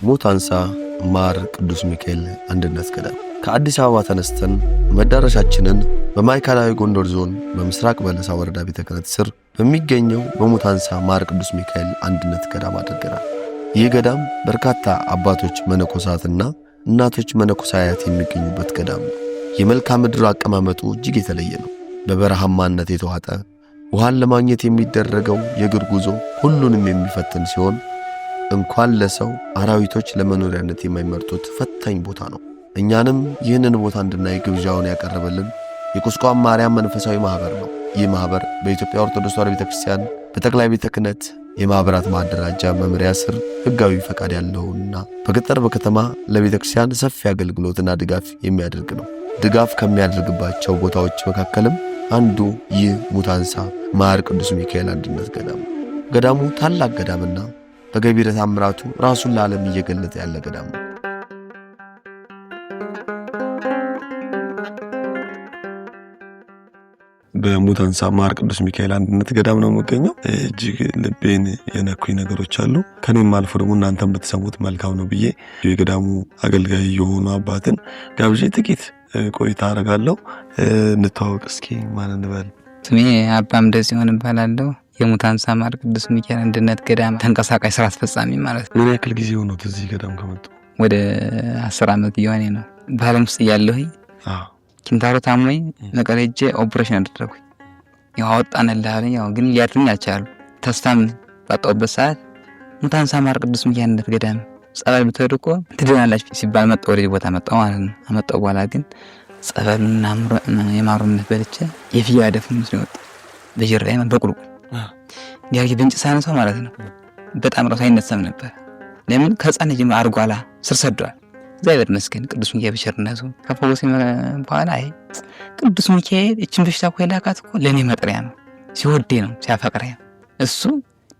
ሙታንሳ ማር ቅዱስ ሚካኤል አንድነት ገዳም ከአዲስ አበባ ተነስተን መዳረሻችንን በማዕከላዊ ጎንደር ዞን በምስራቅ በለሳ ወረዳ ቤተ ክህነት ስር በሚገኘው በሙታንሳ ማር ቅዱስ ሚካኤል አንድነት ገዳም አድርገናል። ይህ ገዳም በርካታ አባቶች መነኮሳትና እናቶች መነኮሳያት የሚገኙበት ገዳም ነው። የመልክዓ ምድር አቀማመጡ እጅግ የተለየ ነው። በበረሃማነት የተዋጠ ውሃን ለማግኘት የሚደረገው የእግር ጉዞ ሁሉንም የሚፈትን ሲሆን እንኳን ለሰው አራዊቶች ለመኖሪያነት የማይመርጡት ፈታኝ ቦታ ነው። እኛንም ይህንን ቦታ እንድናይ ግብዣውን ያቀረበልን የቁስቋም ማርያም መንፈሳዊ ማህበር ነው። ይህ ማህበር በኢትዮጵያ ኦርቶዶክስ ተዋሕዶ ቤተክርስቲያን በጠቅላይ ቤተ ክህነት የማህበራት ማደራጃ መምሪያ ስር ህጋዊ ፈቃድ ያለውና በገጠር በከተማ ለቤተክርስቲያን ሰፊ አገልግሎትና ድጋፍ የሚያደርግ ነው። ድጋፍ ከሚያደርግባቸው ቦታዎች መካከልም አንዱ ይህ ሙታንሳ ማር ቅዱስ ሚካኤል አንድነት ገዳም ነው። ገዳሙ ታላቅ ገዳምና በገቢረ ተአምራቱ ራሱን ለዓለም እየገለጠ ያለ ገዳም ነው። በሙታንሳ ማር ቅዱስ ሚካኤል አንድነት ገዳም ነው የምገኘው። እጅግ ልቤን የነኩኝ ነገሮች አሉ። ከኔም አልፎ ደግሞ እናንተም ብትሰሙት መልካም ነው ብዬ የገዳሙ አገልጋይ የሆኑ አባትን ጋብዤ ጥቂት ቆይታ አደርጋለሁ። እንተዋወቅ እስኪ። ማን እንበል? ስሜ አባም እንደዚህ ሆነ እባላለሁ። የሙታንሳ ማር ቅዱስ ሚካኤል አንድነት ገዳም ተንቀሳቃሽ ስራ አስፈጻሚ ማለት ነው። ምን ያክል ጊዜ ሆኖት እዚህ ገዳም ከመጡ? ወደ 10 ዓመት እየሆነ ነው። በዓለም ውስጥ እያለሁኝ ኪንታሮት አሞኝ መቀሌ ሄጄ ኦፕሬሽን አደረኩኝ። ያው አወጣንልህ አለኝ። ያው ግን ሊያድኑኝ አልቻሉ። ተስፋም ባጣሁበት ሰዓት ሙታንሳ ማር ቅዱስ ሚካኤል አንድነት ገዳም ጸበል ብትሄዱ እኮ ትድናላችሁ ሲባል መጣሁ። ወደዚህ ቦታ መጣሁ ማለት ነው። አመጣሁ በኋላ ግን ጸበልና የማሩነት በልቼ የፍያ ደፍ ነው ሲወጣ በጀርባዬ በቁልቁል እንዲያርግ በእንጭ ሳነሳው ማለት ነው። በጣም ራሱ አይነሳም ነበር። ለምን ከህፃን ጀምሮ አርጓላ ስር ሰዷል። እግዚአብሔር ይመስገን ቅዱስ ሚካኤል በቸርነቱ ከፈወሰኝ በኋላ አይ ቅዱስ ሚካኤል እችን በሽታ እኮ የላካት እኮ ለእኔ መጥሪያ ነው፣ ሲወዴ ነው፣ ሲያፈቅረኝ ነው። እሱ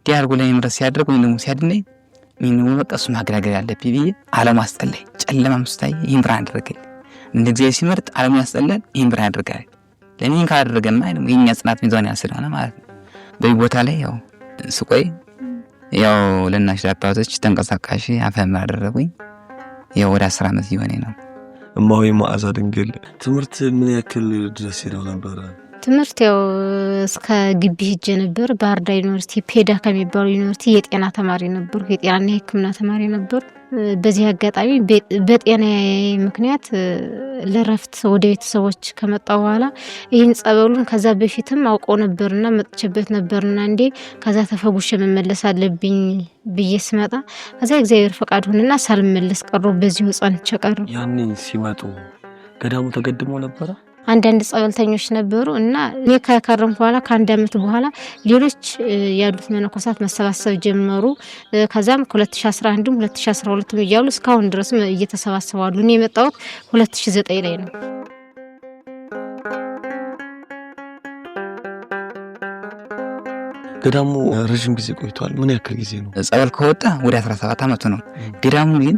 ዲያርጎ ለእኔ ምረት ሲያደርግ ወይም ደግሞ ሲያድነኝ ምን ነው በቃ እሱ ማገልገል ያለብኝ ብዬ ዓለም አስጠላኝ። ጨለማ ምስታይ ይህን ብርሃን አደረገልኝ። እንደ እግዚአብሔር ሲመርጥ ዓለም ያስጠላል፣ ይህን ብርሃን ያደርጋል። ለእኔ ካደረገማ ደግሞ የኛ ጽናት ሚዛን ያስደሆነ ማለት ነው። በዚህ ቦታ ላይ ያው ስቆይ ያው ለናሽ አባቶች ተንቀሳቃሽ አፈምር አደረጉኝ። ያው ወደ 10 ዓመት ይሆነ ነው። እማሆይ መዓዛ ድንግል ትምህርት ምን ያክል ድረስ ሄደው ነበር? ትምህርት ያው እስከ ግቢ ሄጄ ነበር። ባህር ዳር ዩኒቨርሲቲ ፔዳ ከሚባለው ዩኒቨርሲቲ የጤና ተማሪ ነበር። የጤናና የሕክምና ተማሪ ነበር። በዚህ አጋጣሚ በጤና ምክንያት ለረፍት ወደ ቤተሰቦች ከመጣሁ በኋላ ይህን ጸበሉን ከዛ በፊትም አውቀው ነበርና መጥቼበት ነበርና እንዴ ከዛ ተፈጉሼ መመለስ አለብኝ ብዬ ስመጣ ከዛ እግዚአብሔር ፈቃድ ሆነና ሳልመለስ ቀረሁ። በዚሁ ጸንቼ ቀረሁ። ያኔ ሲመጡ ገዳሙ ተገድሞ ነበረ። አንዳንድ ጸበልተኞች ነበሩ እና እኔ ከከረምኩ በኋላ ከአንድ ዓመት በኋላ ሌሎች ያሉት መነኮሳት መሰባሰብ ጀመሩ። ከዛም 2011 2012 እያሉ እስካሁን ድረስ እየተሰባሰቡ አሉ። እኔ የመጣሁት 2009 ላይ ነው። ገዳሙ ረጅም ጊዜ ቆይቷል። ምን ያክል ጊዜ ነው? ጸበል ከወጣ ወደ 17 ዓመቱ ነው። ገዳሙ ግን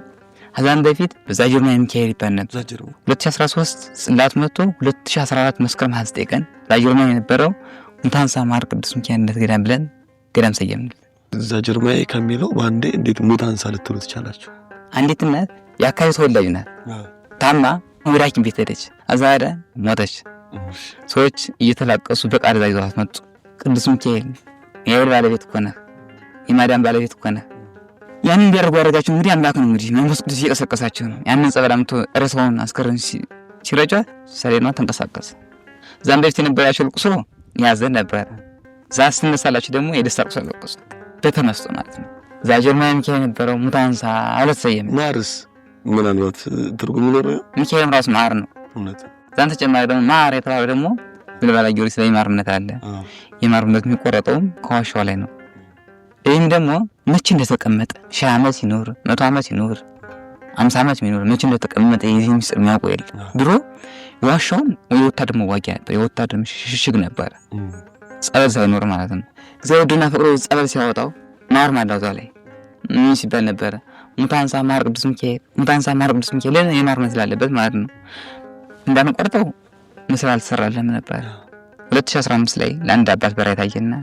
አዛን በፊት በዛጅርማ ሚካኤል ይባል ነበር። 2013 ጽላት መጥቶ 2014 መስከረም 29 ቀን ዛጅርማ የነበረው ሙታንሳ ማር ቅዱስ ሚካኤል አንድነት ገዳም ብለን ገዳም ሰየምን። ዛጅርማ ከሚለው ባንዴ እንዴት ሙታንሳ ልትሉት ቻላችሁ? አንዲት እናት የአካባቢ ተወላጅ ናት። ታማ ወደ ሐኪም ቤት ሄደች። አዛዳ ሞተች። ሰዎች እየተላቀሱ በቃል ይዘዋት መጡ። ቅዱስ ሚካኤል የወል ባለቤት እኮ ነህ፣ የማዳም ባለቤት እኮ ነህ። ያንን እንዲያደርጉ ያደረጋቸው እንግዲህ አምላክ ነው። እንግዲህ መንፈስ ቅዱስ እየቀሰቀሳቸው ነው። ያንን ጸበል አምጥቶ ርሰውን አስከሬን ሲረጫት ሰሌኗ ተንቀሳቀሰ። ዛም በፊት የነበራቸው ልቅሶ ያዘን ነበር። ዛ ስትነሳላችሁ ደግሞ የደስታ ልቅሶ ለቅሶ በተመስጦ ማለት ነው። ዛጀርማ ሚካኤል የነበረው ሙታንሳ አለት ሰየመ። ማርስ ምናልባት ትርጉም ይኖረው ሚካኤልም ራሱ ማር ነው። እውነት። ዛን ተጨማሪ ደግሞ ማር የተባለው ደግሞ ብልባላ ጊዮርጊስ ላይ ማር እምነት አለ። የማር እምነት የሚቆረጠውም ከዋሻው ላይ ነው። ይህም ደግሞ መቼ እንደተቀመጠ 1000 ዓመት ይኖር 100 ዓመት ይኖር 50 ዓመት ይኖር መቼ እንደተቀመጠ የዚህ ምስጢር የሚያውቁ የለም። ድሮ ዋሻውን የወታደር መዋጊያ ነበር፣ የወታደር ሽሽግ ነበር፣ ጸበል ሳይኖር ማለት ነው። እግዚአብሔር ወደና ፈቅዶ ጸበል ሲያወጣው ማር ማዳውዛ ላይ ምን ሲባል ነበረ? ሙታንሳ ማር ቅዱስ ሚካኤል፣ ሙታንሳ ማር ቅዱስ ሚካኤል የማር እምነት ስላለበት ማለት ነው። እንዳንቆርጠው ምስል አልተሰራለም ነበር። 2015 ላይ ለአንድ አባት በራእይ ታየና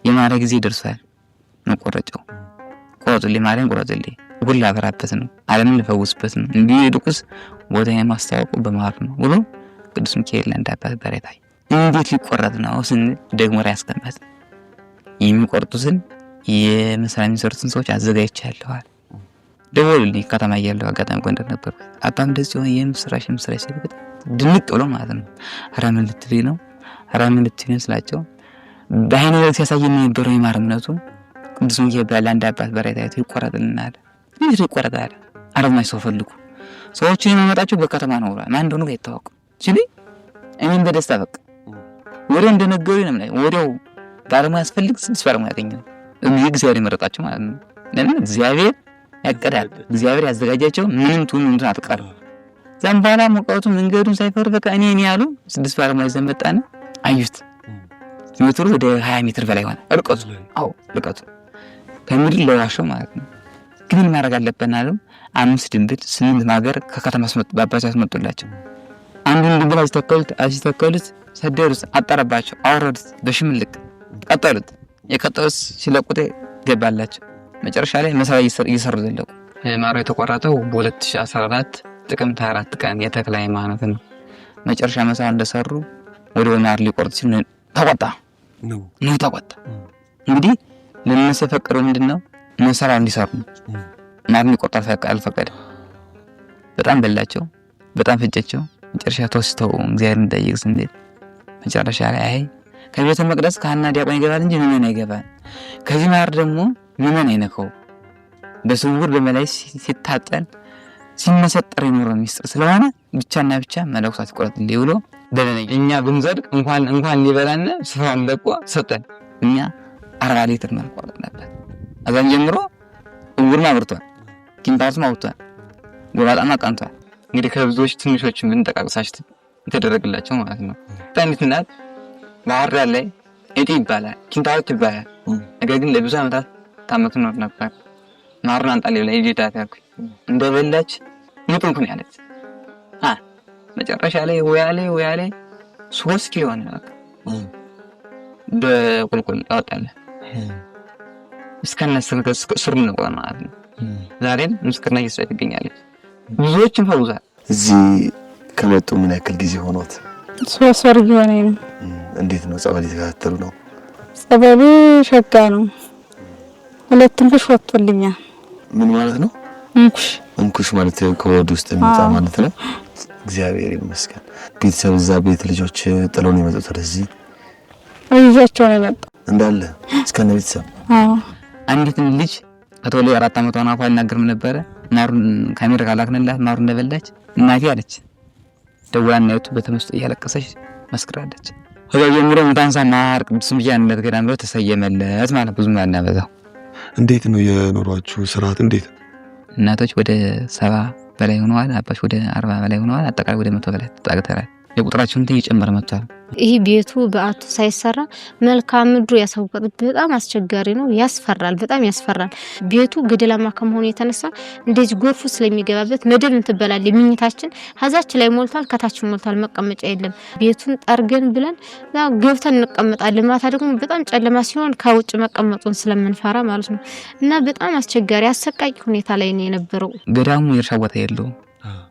የማረ ጊዜ ደርሷል፣ መቆረጫው ቆረጥልኝ ማርያም ቆረጥልኝ ጉላ አበራበት ነው ዓለምን ልፈውስበት ነው እንዲህ ልቁስ ቦታ የማስተዋወቁ በማር ነው ብሎ ቅዱስ ሚካኤል ለአንድ አባት በረታይ እንዴት ሊቆረጥ ነው ስን ደግሞ ያስቀመጥ የሚቆርጡትን የመስሪያ የሚሰሩትን ሰዎች አዘጋጅቻለዋል። ደወሉልኝ ከተማ እያለሁ አጋጣሚ ጎንደር ነበር። አባም እንደዚህ ሆነ የምስራሽ ሲልበት ድንቅ ብሎ ማለት ነው። ኧረ ምን ልትለኝ ነው? ኧረ ምን ልትለኝ ስላቸው በአይነ ሲያሳየኝ የነበረው የማር እምነቱ ቅዱስ ሚካኤል ባለ አንድ አባት በረታይቶ ይቆረጥልናል። ይህ ይቆረጣል። አረማይ ሰው ፈልጉ ሰዎችን የሚመጣቸው በከተማ ነው ብሏል። ማን እንደሆነ አይታወቅም ሲል እኔም በደስታ በቃ ወሬ እንደነገሩኝ ነው ማለት ወዲያው ባለሙያ ያስፈልግ 6 ባለሙያ ያገኘ እግዚአብሔር ይመረጣቸው ማለት ነው። ለምን እግዚአብሔር ያቀዳል። እግዚአብሔር ያዘጋጃቸው ምንም ቱን እንትን አትቀር ዘንባላ ሙቀቱ መንገዱን ሳይፈር በቃ እኔ ያሉ 6 ባለሙያ ዘመጣና አዩት። ሜትሩ ወደ 20 ሜትር በላይ ሆነ ርቀቱ። አዎ ርቀቱ ከምድር ለዋሻው ማለት ነው። ግን ማድረግ አለብን አሉ 5 ድንብል 8 ማገር ከከተማ ባባቻ አስመጡላቸው። አንዱን ድንብል አስተከሉት ሰደሩት፣ አጠረባቸው፣ አወረዱት፣ በሽምልቅ ቀጠሉት። የቀጠሉት ሲለቁት ገባላቸው። መጨረሻ ላይ መሰራይ እየሰሩ ዘለቁ። ማሩ የተቆረጠው በ2014 ጥቅምት 24 ቀን የተክለ ሃይማኖት ነው። መጨረሻ መሰራ እንደሰሩ ወደ ማር ሊቆርጥ ሲል ተቆጣ ነው ተቆጣ። እንግዲህ ለነሱ ፈቀደው ምንድነው መሰራ እንዲሰሩ ማር ሊቆርጥ አልፈቀደም። በጣም በላቸው፣ በጣም ፈጨቸው። መጨረሻ ተወስተው እግዚአብሔር እንደጠየቅስ እንዴት መጨረሻ ላይ አይ ከቤተ መቅደስ ካህንና ዲያቆን ይገባል እንጂ ምእመን አይገባል። ከዚህ ማር ደግሞ ምእመን አይነካው። በስውር በመላይ ሲታጠን ሲመሰጠር የኖረው ሚስጥር ስለሆነ ብቻና ብቻ መለኮሳት ይቆረጥልኝ ብሎ ደለነኝ። እኛ ብንዘድቅ እንኳን ሊበላና ስፍራውን ለቆ ሰጠን። እኛ 40 ሊትር ማር ቆረጥ ነበር። አዛን ጀምሮ እውርና አብርቷል፣ ኪንታስማ አውጥቷል፣ ጎባጣማ ቀንቷል። እንግዲህ ከብዙዎች ትንሾችን ብንጠቃቅሳችሁ የተደረገላቸው ማለት ነው። ታንት እናት ባህር ዳር ላይ እጢ ይባላል፣ ኪንታሮት ይባላል። ነገር ግን ለብዙ ዓመታት ታመት ነው ነበር። ማሩን አንጣሌ ላይ ይዳታ እንደበላች ምጥንኩን ያለች መጨረሻ ላይ ወያሌ 3 ኪሎ ነው በቁልቁል ያወጣለ እስከነስር ስር ነው ማለት ነው። ዛሬም ምስክርና እየሰጠ ይገኛለች። ብዙዎችን ፈውዛል። እዚህ ከመጡ ምን ያክል ጊዜ ሆኖት? 3 ወር ሆነኝ ነው። እንዴት ነው ጸበል የተከታተሉ ነው? ጸበሉ ሸጋ ነው። 2 እንኩሽ ወጥቶልኛል። ምን ማለት ነው? እንኩሽ ማለት ከወድ ውስጥ የሚወጣ ማለት ነው። እግዚአብሔር ይመስገን። ቤተሰብ እዛ ቤት ልጆች ጥለው ነው የመጡት ወደዚህ? ልጆቻቸው ነው የመጡት እንዳለ እስከነ ቤተሰብ። አንዲት ልጅ ከተወለ 4 ዓመቷ ነው አፋ ይናገርም ነበረ። ማሩን ካሜራ ካላክነላት ማሩን እንደበላች እናቴ አለች። ደውላናይቱ በተመስጦ እያለቀሰች መስክራለች። ከዛ ጀምሮ ሙታንሳ ማር ቅዱስ ሚካኤል ገዳም ብሎ ተሰየመለት ማለት ብዙ ማናበዛው። እንዴት ነው የኖሯችሁ ስርዓት? እንዴት እናቶች ወደ 70 በላይ ሆነዋል፣ አባቶች ወደ 40 በላይ ሆነዋል። አጠቃላይ ወደ 100 በላይ ተጣግተዋል። የቁጥራቸው እንትን እየጨመረ መጥቷል። ይህ ቤቱ በአቱ ሳይሰራ መልካም ምድሩ ያሳውቃል። በጣም አስቸጋሪ ነው፣ ያስፈራል፣ በጣም ያስፈራል። ቤቱ ገደላማ ከመሆኑ የተነሳ እንደዚህ ጎርፉ ስለሚገባበት መደብ እንትበላል። የሚኝታችን ሀዛች ላይ ሞልቷል፣ ከታችን ሞልቷል፣ መቀመጫ የለም። ቤቱን ጠርገን ብለን ገብተን እንቀመጣለን። ማታ ደግሞ በጣም ጨለማ ሲሆን ከውጭ መቀመጡን ስለምንፈራ ማለት ነው። እና በጣም አስቸጋሪ አሰቃቂ ሁኔታ ላይ ነው የነበረው። ገዳሙ የእርሻ ቦታ የለውም፣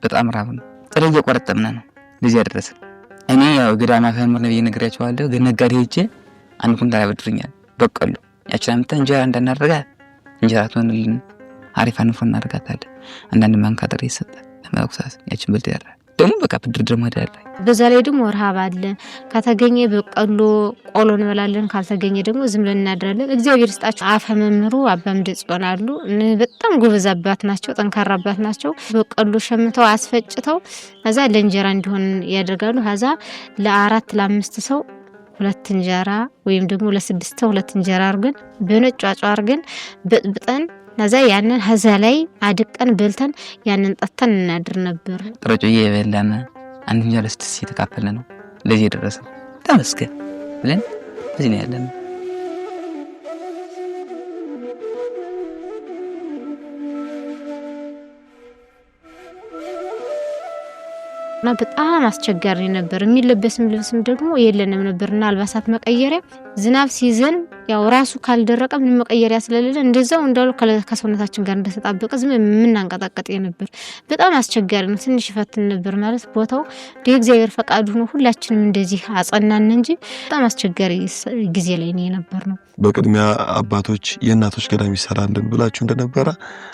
በጣም ራብ ነው። ጥሬ እየቆረጠምን ነው ለዚህ ያደረሰ። እኔ ያው ገዳማ ፈምር ነው እየነገራቸዋለሁ። ግን ነጋዴ ሄጄ 1 ኩንታል ያበድሩኛል በቀሉ። ያችን አምጥተን እንጀራ እንዳናደርጋት እንጀራ ትሆንልን አሪፍ አንፎ እናደርጋታለን። አንዳንድ ማንካ ጥሬ ይሰጣል ለመለኮሳት። ያችን በልት ያደርጋል ደግሞ በቃ ብድር ደግሞ አይደለ። በዛ ላይ ደግሞ ረሃብ አለ። ከተገኘ በቀሎ ቆሎ እንበላለን፣ ካልተገኘ ደግሞ ዝም ብለን እናድራለን። እግዚአብሔር ይስጣቸው። አፈ መምህሩ አባም ደጽዮን አሉ። በጣም ጎበዝ አባት ናቸው፣ ጠንካራ አባት ናቸው። በቀሎ ሸምተው አስፈጭተው ከዛ ለእንጀራ እንዲሆን ያደርጋሉ። ከዛ ለ4 ለ5 ሰው 2 እንጀራ ወይም ደግሞ ለ6 ሰው 2 እንጀራ አርገን በነጭ አጫ አርገን በጥብጠን ከዛ ያንን ሀዛ ላይ አድቀን በልተን ያንን ጠጥተን እናድር ነበር። ጥረጮዬ የበላና አንድ እንጀራ ለስድስት የተካፈለ ነው ለዚህ የደረሰው። ተመስገን ብለን እዚህ ነው ያለነው። እና በጣም አስቸጋሪ ነበር። የሚለበስም ልብስም ደግሞ የለንም ነበርና አልባሳት መቀየሪያ ዝናብ ሲዘን ያው ራሱ ካልደረቀ ምን መቀየሪያ ስለሌለ እንደዛው እንዳሉ ከሰውነታችን ጋር እንደተጣበቀ ዝም የምናንቀጣቀጥ ነበር። በጣም አስቸጋሪ ነው። ትንሽ ፈትን ነበር ማለት ቦታው የእግዚአብሔር ፈቃዱ ነው። ሁላችንም እንደዚህ አጸናን እንጂ በጣም አስቸጋሪ ጊዜ ላይ ነው የነበርነው። በቅድሚያ አባቶች የእናቶች ገዳም ይሰራልን ብላችሁ እንደነበረ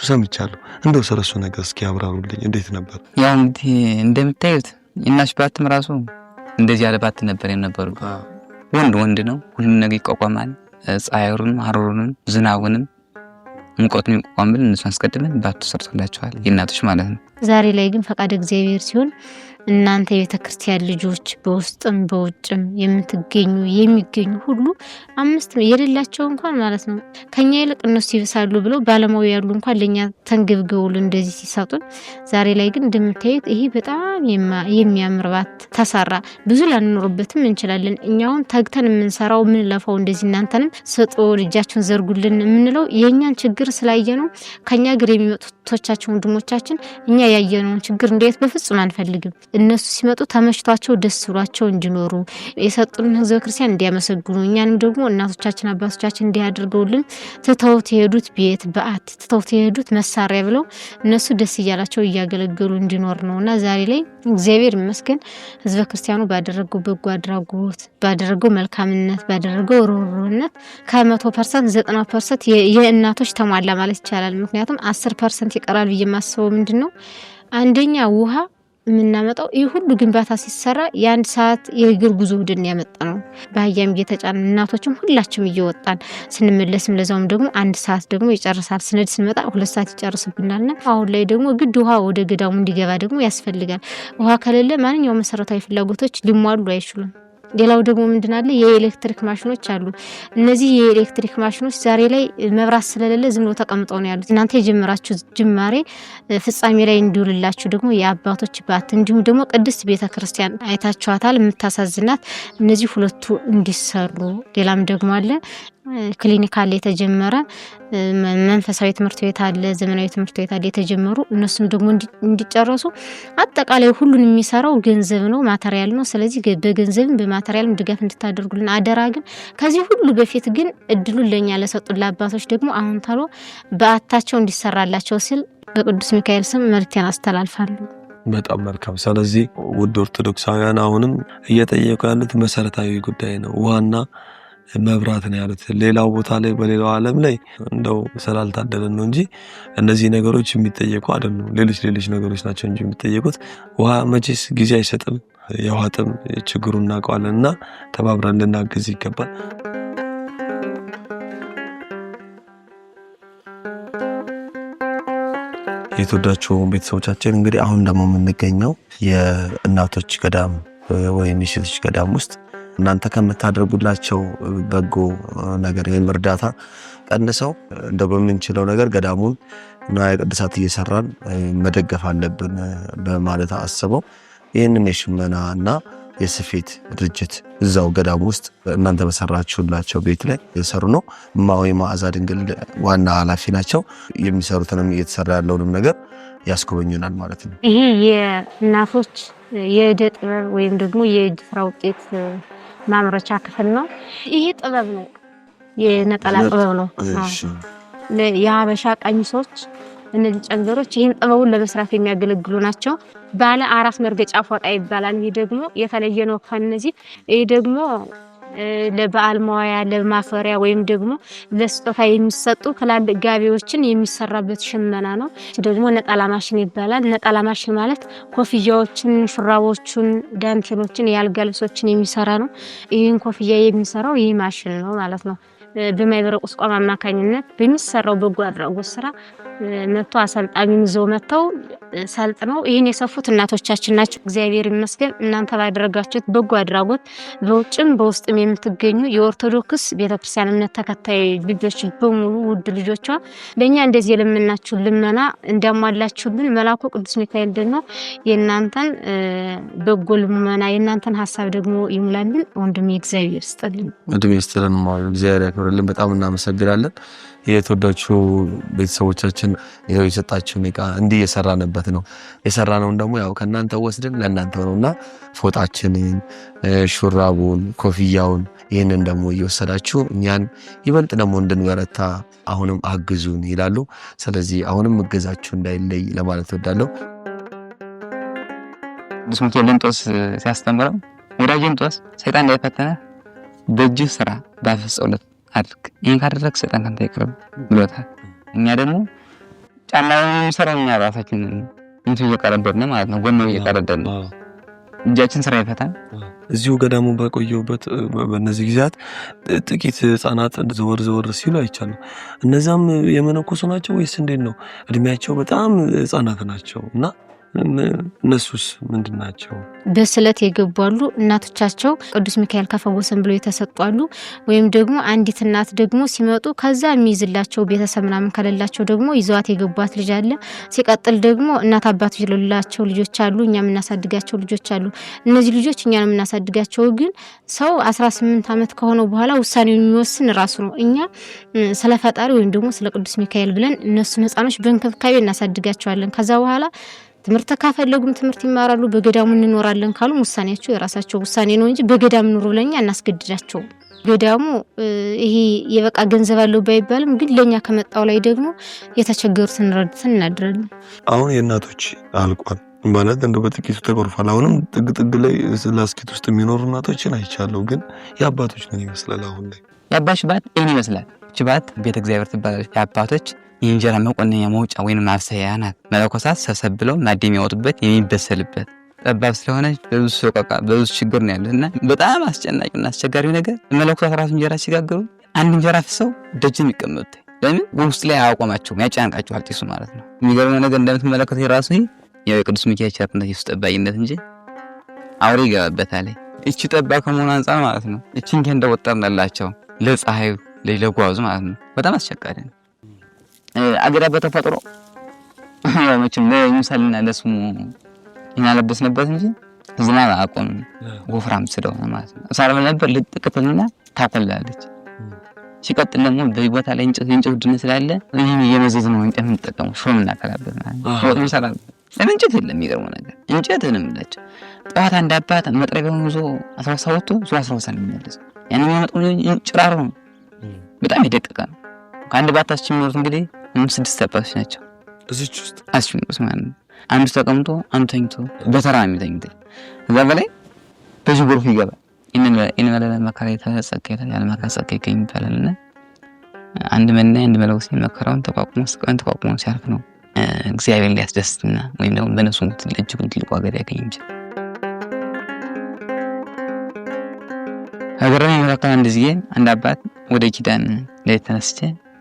ሰምቻለሁ። እንደው ስለሱ ነገር እስኪ አብራሩልኝ። እንዴት ነበር? ያው እንግዲህ እንደምታዩት እናሽ ባትም ራሱ እንደዚህ ያለ ባት ነበር የነበሩ። ወንድ ነው፣ ሁሉም ነገር ይቋቋማል። ፀሐዩንም፣ ሐሩሩንም፣ ዝናቡንም ሙቀቱን ይቋቋማል። እነሱ አስቀድመን ባት ተሰርቶላቸዋል የእናቶች ማለት ነው። ዛሬ ላይ ግን ፈቃድ እግዚአብሔር ሲሆን እናንተ የቤተክርስቲያን ልጆች በውስጥም በውጭም የምትገኙ የሚገኙ ሁሉ አምስት የሌላቸው እንኳን ማለት ነው ከኛ ይልቅ እነሱ ይብሳሉ ብለው ባለማው ያሉ እንኳን ለኛ ተንገብገውል እንደዚህ ሲሰጡን፣ ዛሬ ላይ ግን እንደምታዩት ይሄ በጣም የሚያምር ባት ተሰራ። ብዙ ላንኖርበትም እንችላለን። እኛውን ተግተን የምንሰራው ምን ለፋው እንደዚህ እናንተንም ስጡ ልጃችሁን ዘርጉልን የምንለው የኛን ችግር ስላየ ነው። ከኛ ግር የሚመጡት ቶቻችን ወንድሞቻችን እኛ ያየነውን ችግር እንዴት በፍጹም አንፈልግም። እነሱ ሲመጡ ተመሽቷቸው ደስ ብሏቸው እንዲኖሩ የሰጡን ህዝበ ክርስቲያን እንዲያመሰግኑ እኛንም ደግሞ እናቶቻችን አባቶቻችን እንዲያደርገውልን ትተውት የሄዱት ቤት በአት ትተውት የሄዱት መሳሪያ ብለው እነሱ ደስ እያላቸው እያገለገሉ እንዲኖር ነውና ዛሬ ላይ እግዚአብሔር ይመስገን ህዝበ ክርስቲያኑ ባደረገው በጎ አድራጎት ባደረገው መልካምነት ባደረገው ሩሩነት ከ100% 90% የእናቶች ተሟላ ማለት ይቻላል። ምክንያቱም 10% ይቀራል ብዬ ማስበው ምንድነው አንደኛ ውሃ የምናመጣው ይህ ሁሉ ግንባታ ሲሰራ የአንድ ሰዓት የእግር ጉዞ ወደን ያመጣነው በአህያም እየተጫነ እናቶችም ሁላችንም እየወጣን ስንመለስም ለዛውም ደግሞ አንድ ሰዓት ደግሞ ይጨርሳል። ስንድ ስንመጣ 2 ሰዓት ይጨርስብናልና አሁን ላይ ደግሞ ግድ ውሃ ወደ ገዳሙ እንዲገባ ደግሞ ያስፈልጋል። ውሃ ከሌለ ማንኛውም መሰረታዊ ፍላጎቶች ሊሟሉ አይችሉም። ሌላው ደግሞ ምንድናለ የኤሌክትሪክ ማሽኖች አሉ። እነዚህ የኤሌክትሪክ ማሽኖች ዛሬ ላይ መብራት ስለሌለ ዝም ብለው ተቀምጠው ነው ያሉት። እናንተ የጀመራችሁ ጅማሬ ፍጻሜ ላይ እንዲውልላችሁ ደግሞ የአባቶች ባት እንዲሁም ደግሞ ቅድስት ቤተክርስቲያን አይታችኋታል የምታሳዝናት እነዚህ ሁለቱ እንዲሰሩ ሌላም ደግሞ አለ ክሊኒክ አለ የተጀመረ መንፈሳዊ ትምህርት ቤት አለ ዘመናዊ ትምህርት ቤት አለ የተጀመሩ እነሱም ደግሞ እንዲጨረሱ አጠቃላይ ሁሉን የሚሰራው ገንዘብ ነው ማቴሪያል ነው። ስለዚህ በገንዘብም በማቴሪያልም ድጋፍ እንድታደርጉልን አደራ። ግን ከዚህ ሁሉ በፊት ግን እድሉን ለኛ ለሰጡን አባቶች ደግሞ አሁን ታሎ በአታቸው እንዲሰራላቸው ሲል በቅዱስ ሚካኤል ስም መልእክቴን አስተላልፋለሁ። በጣም መልካም። ስለዚህ ውድ ኦርቶዶክሳውያን አሁንም እየጠየቁ ያሉት መሰረታዊ ጉዳይ ነው፣ ውሃና መብራት ነው ያሉት። ሌላው ቦታ ላይ በሌላው ዓለም ላይ እንደው ስላልታደለን ነው እንጂ እነዚህ ነገሮች የሚጠየቁ አይደሉም። ሌሎች ነገሮች ናቸው እንጂ የሚጠየቁት። ውሃ መቼስ ጊዜ አይሰጥም። የውሃ ጥም ችግሩን እናውቀዋለንና ተባብረን ልናግዝ ይገባል። የተወዳችሁ ቤተሰቦቻችን እንግዲህ አሁን ደግሞ የምንገኘው የእናቶች ገዳም ወይም የሴቶች ገዳም ውስጥ እናንተ ከምታደርጉላቸው በጎ ነገር ወይም እርዳታ ቀንሰው እንደው በምንችለው ነገር ገዳሙን ንዋየ ቅድሳት እየሰራን መደገፍ አለብን በማለት አስበው ይህንን የሽመና እና የስፌት ድርጅት እዛው ገዳሙ ውስጥ እናንተ በሰራችሁላቸው ቤት ላይ የሰሩ ነው። እማሆይ መዓዛ ድንግል ዋና ኃላፊ ናቸው። የሚሰሩትንም እየተሰራ ያለውንም ነገር ያስጎበኙናል ማለት ነው። ይሄ የእናቶች የእደ ጥበብ ወይም ደግሞ የእጅ ስራ ውጤት ማምረቻ ክፍል ነው። ይሄ ጥበብ ነው፣ የነጠላ ጥበብ ነው። የሀበሻ ቀሚሶች እነዚህ ጨንገሮች ይሄን ጥበቡን ለመስራት የሚያገለግሉ ናቸው። ባለ 4 መርገጫ ፎጣ ይባላል። ይሄ ደግሞ የተለየ ነው ከነዚህ። ይሄ ደግሞ ለበዓል መዋያ ለማፈሪያ ወይም ደግሞ ለስጦታ የሚሰጡ ትላልቅ ጋቢዎችን የሚሰራበት ሽመና ነው። ደግሞ ነጠላ ማሽን ይባላል። ነጠላ ማሽን ማለት ኮፍያዎችን፣ ሹራቦችን፣ ዳንቴሎችን፣ የአልጋ ልብሶችን የሚሰራ ነው። ይህን ኮፍያ የሚሰራው ይህ ማሽን ነው ማለት ነው። በማይበረ ቁስቋም አማካኝነት በሚሰራው በጎ አድራጎት ስራ መጥቶ አሰልጣኙን ይዘው መጥተው ሰልጥነው ይሄን የሰፉት እናቶቻችን ናቸው። እግዚአብሔር ይመስገን እናንተ ባደረጋችሁት በጎ አድራጎት በውጭም በውስጥም የምትገኙ የኦርቶዶክስ ቤተክርስቲያን እምነት ተከታይ ልጆች በሙሉ ውድ ልጆቿ ለኛ እንደዚህ የለምናችሁ ልመና እንዳሟላችሁልን መልአኩ ቅዱስ ሚካኤል ደግሞ የእናንተን በጎ ልመና የእናንተን ሐሳብ ደግሞ ይሙላልን። ወንድሜ እግዚአብሔር ይስጥልን። ወንድሜ ይስጥልን ማለት እግዚአብሔር ያክብርልን። በጣም እናመሰግናለን። የተወዳችሁ ቤተሰቦቻችን ይሄው የሰጣችሁን ዕቃ እንዲህ የሰራንበት ነው። የሰራነውን ደግሞ ያው ከናንተ ወስደን ለናንተ ነውና ፎጣችንን፣ ሹራቡን፣ ኮፍያውን የሚለውን ይህንን ደግሞ እየወሰዳችሁ እኛን ይበልጥ ደግሞ እንድንበረታ አሁንም አግዙን ይላሉ። ስለዚህ አሁንም እገዛችሁ እንዳይለይ ለማለት እወዳለሁ። ቅዱስ ሚካኤል ለእንጦንስ ሲያስተምረው ወዳጄ እንጦንስ ሰይጣን እንዳይፈተነ በእጅህ ስራ በአፍህ ጸሎት አድርግ፣ ይህን ካደረግህ ሰይጣን ካንተ ይቅርብ ብሎታል። እኛ ደግሞ ጫናውን ሰራኛ ራሳችን እንቱ እየቀረበርን ማለት ነው፣ ጎን እየቀረደን ነው። እጃችን ስራ ይፈታል። እዚሁ ገዳሙ በቆየሁበት በእነዚህ ጊዜያት ጥቂት ህፃናት ዘወር ሲሉ አይቻለሁ። እነዛም የመነኮሱ ናቸው ወይስ እንዴት ነው? እድሜያቸው በጣም ህፃናት ናቸው እና እነሱስ ምንድናቸው? በስለት የገባሉ እናቶቻቸው ቅዱስ ሚካኤል ከፈወሰን ብለው የተሰጧሉ። ወይም ደግሞ አንዲት እናት ደግሞ ሲመጡ ከዛ የሚይዝላቸው ቤተሰብ ምናምን ከሌላቸው ደግሞ ይዘዋት የገቧት ልጅ አለ። ሲቀጥል ደግሞ እናት አባቶች የሌላቸው ልጆች አሉ፣ እኛ የምናሳድጋቸው ልጆች አሉ። እነዚህ ልጆች እኛ ነው የምናሳድጋቸው። ግን ሰው 18 ዓመት ከሆነው በኋላ ውሳኔውን የሚወስን ራሱ ነው። እኛ ስለ ፈጣሪ ወይም ደግሞ ስለ ቅዱስ ሚካኤል ብለን እነሱን ህፃኖች በእንክብካቤ እናሳድጋቸዋለን። ከዛ በኋላ ትምህርት ካፈለጉም ትምህርት ይማራሉ። በገዳሙ እንኖራለን ካሉ ውሳኔያቸው የራሳቸው ውሳኔ ነው እንጂ በገዳም ኑሩ ለኛ እናስገድዳቸው። ገዳሙ ይሄ የበቃ ገንዘብ አለው ባይባልም ግን ለኛ ከመጣው ላይ ደግሞ የተቸገሩትን ረድተን እናድራለን። አሁን የእናቶች አልቋል ማለት እንደው በጥቂቱ ተቆርፏል። አሁንም ጥግ ላይ ላስኪት ውስጥ የሚኖሩ እናቶችን አይቻለሁ። ግን የአባቶች ነው ይመስላል። አሁን ላይ የአባሽ ባት እኔ ይመስላል። እቺ ባት ቤተ እግዚአብሔር ትባላለች። የአባቶች የእንጀራ መቆነኛ መውጫ ወይንም ማብሰያ ናት። መለኮሳት ሰብሰብ ብለው ማዕድ የሚያወጡበት የሚበሰልበት ጠባብ ስለሆነ በብዙ ችግር ነው ያለና በጣም አስጨናቂና አስቸጋሪው ነገር መለኮሳት ራሱ እንጀራ ሲጋግሩ አንድ እንጀራ ፍሰው ደጅ የሚቀመጡት ለምን ውስጥ ላይ አያቆማቸውም፣ ያጫንቃቸዋል ጢሱ ማለት ነው። የሚገርመው ነገር እንደምትመለከቱት የራሱ ያው የቅዱስ ሚካኤል ቸርነት የሱ ጠባቂነት እንጂ አውሬ ይገባበታል። እቺ ጠባብ ከመሆኑ አንፃር ማለት ነው እቺን እንደወጣናላቸው ለፀሐዩ ለጓዙ ማለት ነው በጣም አስቸጋሪ ነው። አገዳ በተፈጥሮ ያው መቼም ለምሳሌና ለስሙ እናለበስነበት እንጂ ዝናብ አቆም ወፍራም ስለሆነ ማለት ነው። ሳርም ነበር ልጥቅጥልና ታቆላለች። ሲቀጥል ደግሞ በቦታ ላይ እንጨት ውድነት ስላለ ይሄን የመዘዝ ነው እንጨት እንጠቀሙ ሾም እናከላበት ማለት ነው። ወጥ እንሰራለን። ለምን እንጨት የለም? የሚገርመው ነገር እንጨትንም እንላቸው ጠዋት አንድ አባት መጥረቢያውን ይዞ 17 13 ነው የሚመለስ። ያንን የሚመጣው ጭራሮ ነው፣ በጣም የደቀቀ ነው። ከአንድ ባታችን የሚኖሩት እንግዲህ 6 አባቶች ናቸው። እዚች ውስጥ አስፈንዱስ ማለት ነው። አንዱ ተቀምጦ አንዱ ተኝቶ በተራ የሚተኙት እዛ በላይ በዚህ ጎርፍ ይገባል። ኢነ መለለ መከራ የተጸቀየ ያለ መከራ ጸቀየ ይባላልና አንድ መለውስ መከራውን ተቋቁሞ ሲያልፍ ነው እግዚአብሔር ሊያስደስትና ወይም ደግሞ በነሱ እጅጉን ትልቅ ዋጋ ያገኝ እንጂ ሀገራዊ መካከል እንደዚህ አንድ አባት ወደ ኪዳን ላይ ተነስቼ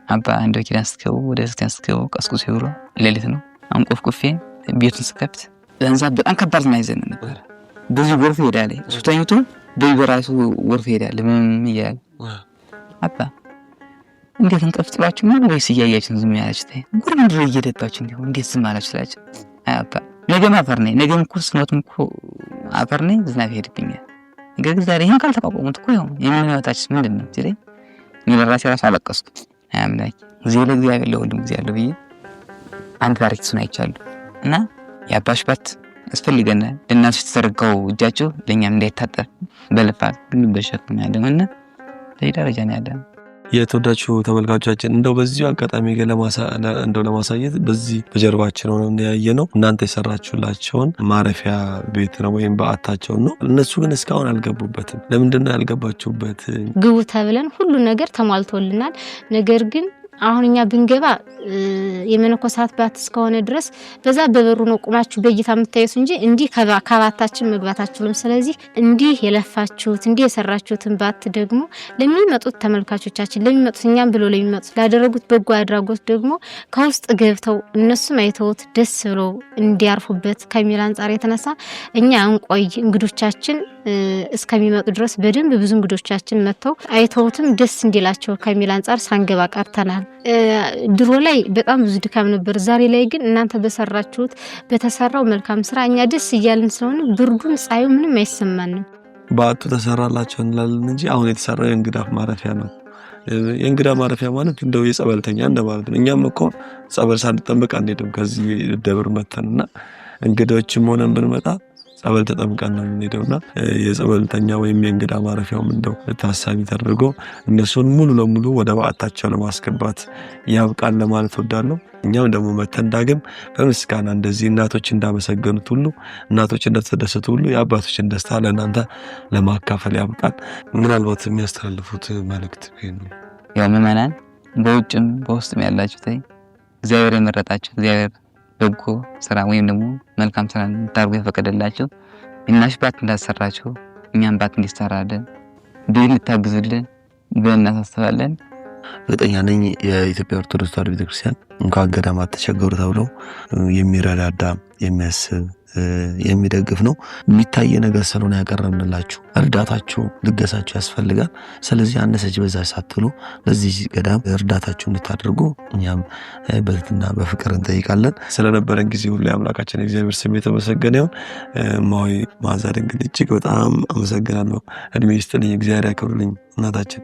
አባ አንድ ኪዳን ስትገቡ ወደ ክርስቲያን ስትገቡ ቀስቁስ ይውሩ ሌሊት ነው አንቆፍቁፌ ቤቱን ስከፍት በእንዛት በጣም ከባድ ነው ይዘን ነበር። ብዙ ጎርፍ ይሄዳል። እሱ ተኝቶ በራሱ ጎርፍ ይሄዳል። ምን ይያል አባ እንዴት እንቀፍጥላችሁ ነው ወይስ እያያችን ዝም ያላችሁት? ጉር ምንድን ነው እየደባችሁ ነው እንዴት ዝም አላችሁላችሁ? አባ ነገም አፈር ነኝ ነገም እኮ ስሞትም እኮ አፈር ነኝ ዝናብ ይሄድብኛል። ነገር ዛሬ ይሄን ካልተቋቋሙት እኮ ያው የምንመታችስ ምንድን ነው ሲለኝ እኔ ለራሴ ራሱ አለቀስኩ። አምላክ እግዚአብሔር ለሁሉም ጊዜ አለው ብዬ አንድ ታሪክ እሱን አይቻለሁ። እና የአባሽባት አስፈልገና ለእናንተ ተዘረጋው እጃቸው ለኛም እንዳይታጠር በልፋት ግን በሸክም ያለውና ለደረጃ ነው ያለው። የተወዳችሁ ተመልካቾቻችን እንደው በዚህ አጋጣሚ ለማሳየት በዚህ በጀርባችን ሆነን ያየነው እናንተ የሰራችሁላቸውን ማረፊያ ቤት ነው ወይም በዓታቸው ነው። እነሱ ግን እስካሁን አልገቡበትም። ለምንድን ነው ያልገባችሁበት? ግቡ ተብለን ሁሉ ነገር ተሟልቶልናል። ነገር ግን አሁን እኛ ብንገባ የመነኮሳት ባት እስከሆነ ድረስ በዛ በበሩ ነው ቁማችሁ በእይታ የምታዩት እንጂ እንዲህ ከባታችን መግባታችሁም። ስለዚህ እንዲህ የለፋችሁት እንዲህ የሰራችሁትን ባት ደግሞ ለሚመጡት ተመልካቾቻችን ለሚመጡት እኛም ብሎ ለሚመጡት ላደረጉት በጎ አድራጎት ደግሞ ከውስጥ ገብተው እነሱም አይተውት ደስ ብለው እንዲያርፉበት ከሚል አንጻር የተነሳ እኛ እንቆይ እንግዶቻችን እስከሚመጡ ድረስ በደንብ ብዙ እንግዶቻችን መጥተው አይተውትም ደስ እንዲላቸው ከሚል አንጻር ሳንገባ ቀርተናል። ድሮ ላይ በጣም ብዙ ድካም ነበር። ዛሬ ላይ ግን እናንተ በሰራችሁት በተሰራው መልካም ስራ እኛ ደስ እያልን ስለሆነ ብርዱን ፀሐዩ ምንም አይሰማንም። በዓቱ ተሰራላቸው እንላለን እንጂ አሁን የተሰራው የእንግዳ ማረፊያ ነው። የእንግዳ ማረፊያ ማለት እንደው የጸበልተኛ እንደማለት ነው። እኛም እኮ ጸበል ሳንጠመቅ አንሄድም ከዚህ ደብር መተንና እንግዶችም ሆነን ብንመጣ ጸበል ተጠምቀን ነው የምንሄደውና የጸበልተኛ ወይም የእንግዳ ማረፊያውም እንደው ታሳቢ ተደርጎ እነሱን ሙሉ ለሙሉ ወደ በዓታቸው ለማስገባት ያብቃን ለማለት ወዳለሁ። እኛም ደግሞ መተን ዳግም በምስጋና እንደዚህ እናቶች እንዳመሰገኑት ሁሉ እናቶች እንደተደሰቱ ሁሉ የአባቶችን ደስታ ለእናንተ ለማካፈል ያብቃን። ምናልባት የሚያስተላልፉት መልእክት ነው? ያው ምዕመናን በውጭም በውስጥም ያላችሁ እግዚአብሔር የመረጣችሁ እግዚአብሔር በጎ ስራ ወይም ደግሞ መልካም ስራ እንድታርጉ የፈቀደላችሁ እናሽ ባት እንዳሰራችሁ እኛም ባት እንዲሰራለን ብን ልታግዙልን ብለን እናሳስባለን። እርግጠኛ ነኝ የኢትዮጵያ ኦርቶዶክስ ተዋሕዶ ቤተክርስቲያን እንኳን ገዳማት ተቸገሩ ተብሎ የሚረዳዳ የሚያስብ የሚደግፍ ነው። የሚታይ ነገር ስለሆነ ያቀረብንላችሁ እርዳታችሁ ልገሳችሁ ያስፈልጋል። ስለዚህ አነሰች በዛ ሳትሉ ለዚህ ገዳም እርዳታችሁ እንድታደርጉ እኛም በትህትና በፍቅር እንጠይቃለን። ስለነበረን ጊዜ ሁሉ የአምላካችን የእግዚአብሔር ስም የተመሰገነ ይሁን። እማሆይ መዓዛ ድንግል እጅግ በጣም አመሰግናለሁ። እድሜ ይስጥልኝ፣ እግዚአብሔር ያክብርልኝ እናታችን።